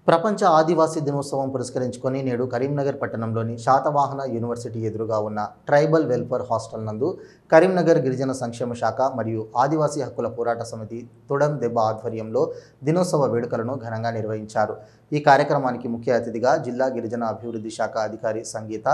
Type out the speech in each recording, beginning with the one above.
ప్రపంచ ఆదివాసీ దినోత్సవం పురస్కరించుకొని నేడు కరీంనగర్ పట్టణంలోని శాతవాహన యూనివర్సిటీ ఎదురుగా ఉన్న ట్రైబల్ వెల్ఫేర్ హాస్టల్ నందు కరీంనగర్ గిరిజన సంక్షేమ శాఖ మరియు ఆదివాసీ హక్కుల పోరాట సమితి తుడం దెబ్బ ఆధ్వర్యంలో దినోత్సవ వేడుకలను ఘనంగా నిర్వహించారు. ఈ కార్యక్రమానికి ముఖ్య అతిథిగా జిల్లా గిరిజన అభివృద్ధి శాఖ అధికారి సంగీత,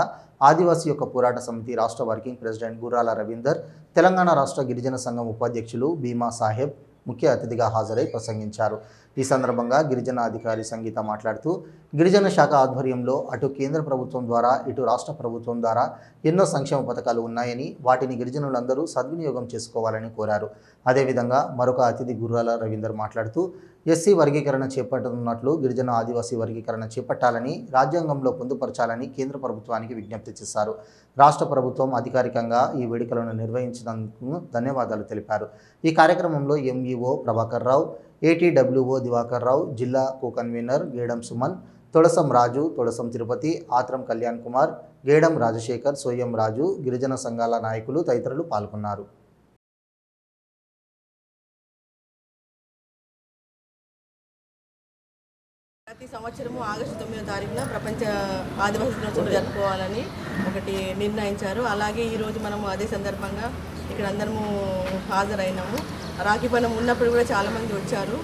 ఆదివాసీ యొక్క పోరాట సమితి రాష్ట్ర వర్కింగ్ ప్రెసిడెంట్ గుర్రాల రవీందర్, తెలంగాణ రాష్ట్ర గిరిజన సంఘం ఉపాధ్యక్షులు భీమా సాహెబ్ ముఖ్య అతిథిగా హాజరై ప్రసంగించారు. ఈ సందర్భంగా గిరిజన అధికారి సంగీత మాట్లాడుతూ గిరిజన శాఖ ఆధ్వర్యంలో అటు కేంద్ర ప్రభుత్వం ద్వారా ఇటు రాష్ట్ర ప్రభుత్వం ద్వారా ఎన్నో సంక్షేమ పథకాలు ఉన్నాయని వాటిని గిరిజనులందరూ సద్వినియోగం చేసుకోవాలని కోరారు. అదేవిధంగా మరొక అతిథి గుర్రాల రవీందర్ మాట్లాడుతూ ఎస్సీ వర్గీకరణ చేపట్టనున్నట్లు గిరిజన ఆదివాసీ వర్గీకరణ చేపట్టాలని రాజ్యాంగంలో పొందుపరచాలని కేంద్ర ప్రభుత్వానికి విజ్ఞప్తి చేశారు. రాష్ట్ర ప్రభుత్వం అధికారికంగా ఈ వేడుకలను నిర్వహించినందుకు ధన్యవాదాలు తెలిపారు. ఈ కార్యక్రమంలో ఎంఈఓ ప్రభాకర్ రావు, ఏటీడబ్ల్యూఓ దివాకర్ రావు, జిల్లా కో కన్వీనర్ గేడం సుమన్, తొడసం రాజు, తొడసం తిరుపతి, ఆత్రం కళ్యాణ్ కుమార్, గేడం రాజశేఖర్, సోయం రాజు, గిరిజన సంఘాల నాయకులు తదితరులు పాల్గొన్నారు. ప్రతి సంవత్సరము ఆగస్టు 9వ తారీఖున ప్రపంచ ఆదివాసీ దినోత్సవం జరుపుకోవాలని ఒకటి నిర్ణయించారు. అలాగే ఈరోజు మనము అదే సందర్భంగా ఇక్కడ అందరము హాజరైనాము. రాఖీ పండుగ ఉన్నప్పుడు కూడా చాలామంది వచ్చారు.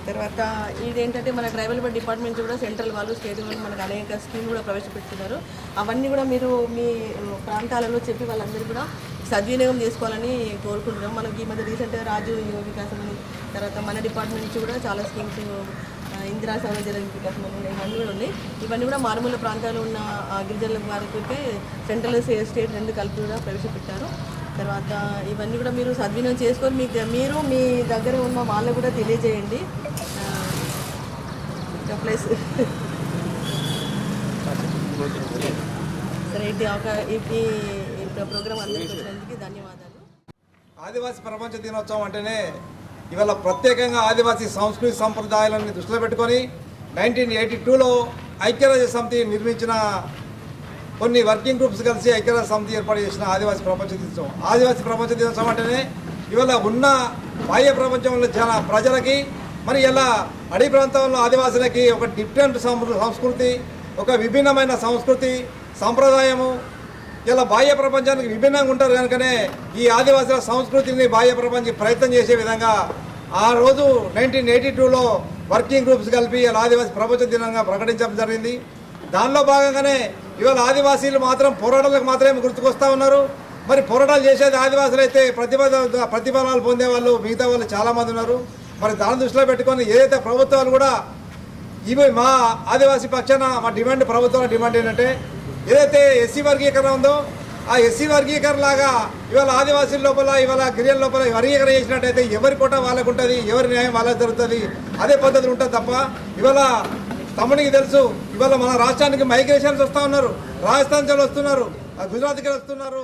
తర్వాత ఇదేంటంటే మన ట్రైబల్ డిపార్ట్మెంట్ కూడా సెంట్రల్ వాళ్ళు, స్టేట్ వాళ్ళు మనకు అనేక స్కీమ్ కూడా ప్రవేశపెడుతున్నారు. అవన్నీ కూడా మీరు మీ ప్రాంతాలలో చెప్పి వాళ్ళందరూ కూడా సద్వినియోగం చేసుకోవాలని కోరుకుంటున్నాం. మనకి ఈ మధ్య రీసెంట్గా రాజు యువ వికాసం అని, తర్వాత మన డిపార్ట్మెంట్ నుంచి కూడా చాలా స్కీమ్స్ ఇందిరా సౌలజ వికాసం అని ఇవన్నీ కూడా ఉన్నాయి. ఇవన్నీ కూడా మారుమూల ప్రాంతాల్లో ఉన్న గిరిజనుల వారికి సెంట్రల్ స్టేట్ రెండు కలిపి కూడా ప్రవేశపెట్టారు. తర్వాత ఇవన్నీ కూడా మీరు సద్వినియోగం చేసుకొని మీరు మీ దగ్గర ఉన్న వాళ్ళకు కూడా తెలియజేయండి. ప్లస్ సరే ఈ ప్రోగ్రాం అందరికీ వచ్చినందుకు ధన్యవాదాలు. ఆదివాసీ ప్రపంచ దినోత్సవం అంటేనే ఇవాళ ప్రత్యేకంగా ఆదివాసీ సంస్కృతి సంప్రదాయాలను దృష్టిలో పెట్టుకొని 1982లో ఐక్యరాజ్య సమితి నిర్మించిన కొన్ని వర్కింగ్ గ్రూప్స్ కలిసి ఐక్యరాజ్య సమితి ఏర్పాటు చేసిన ఆదివాసీ ప్రపంచ దినోత్సవం. ఆదివాసీ ప్రపంచ దినోత్సవం అంటేనే ఇవాళ ఉన్న బాహ్య ప్రపంచంలో చాలా ప్రజలకి, మరి ఇలా అడవి ప్రాంతంలో ఆదివాసులకి ఒక డిఫరెంట్ సంస్కృతి, ఒక విభిన్నమైన సంస్కృతి సంప్రదాయము, ఇలా బాహ్య ప్రపంచానికి విభిన్నంగా ఉంటారు. కనుకనే ఈ ఆదివాసుల సంస్కృతిని బాహ్య ప్రపంచానికి ప్రయత్నం చేసే విధంగా ఆ రోజు 1982లో వర్కింగ్ గ్రూప్స్ కలిపి ఇలా ఆదివాసీ ప్రపంచ దినంగా ప్రకటించడం జరిగింది. దానిలో భాగంగానే ఇవాళ ఆదివాసీలు మాత్రం పోరాటాలకు మాత్రమే గుర్తుకొస్తూ ఉన్నారు. మరి పోరాటాలు చేసేది ఆదివాసులు అయితే ప్రతిఫలాలు పొందేవాళ్ళు మిగతా వాళ్ళు చాలామంది ఉన్నారు. మరి దాని దృష్టిలో పెట్టుకొని ఏదైతే ప్రభుత్వాలు కూడా ఇవి మా ఆదివాసీ పక్షాన మా డిమాండ్, ప్రభుత్వాల డిమాండ్ ఏంటంటే ఏదైతే ఎస్సీ వర్గీకరణ ఉందో ఆ ఎస్సీ వర్గీకరణ లాగా ఇవాళ ఆదివాసీల లోపల ఇవాళ గిరిజనుల లోపల వర్గీకరణ చేసినట్టయితే ఎవరి కోట వాళ్ళకు ఉంటుంది, ఎవరి న్యాయం వాళ్ళకి జరుగుతుంది. అదే పద్ధతి ఉంటుంది తప్ప ఇవాళ తమ్మునికి తెలుసు ఇవాళ మన రాష్ట్రానికి మైగ్రేషన్స్ వస్తూ ఉన్నారు, రాజస్థాన్ నుంచి వస్తున్నారు, గుజరాత్కి వస్తున్నారు.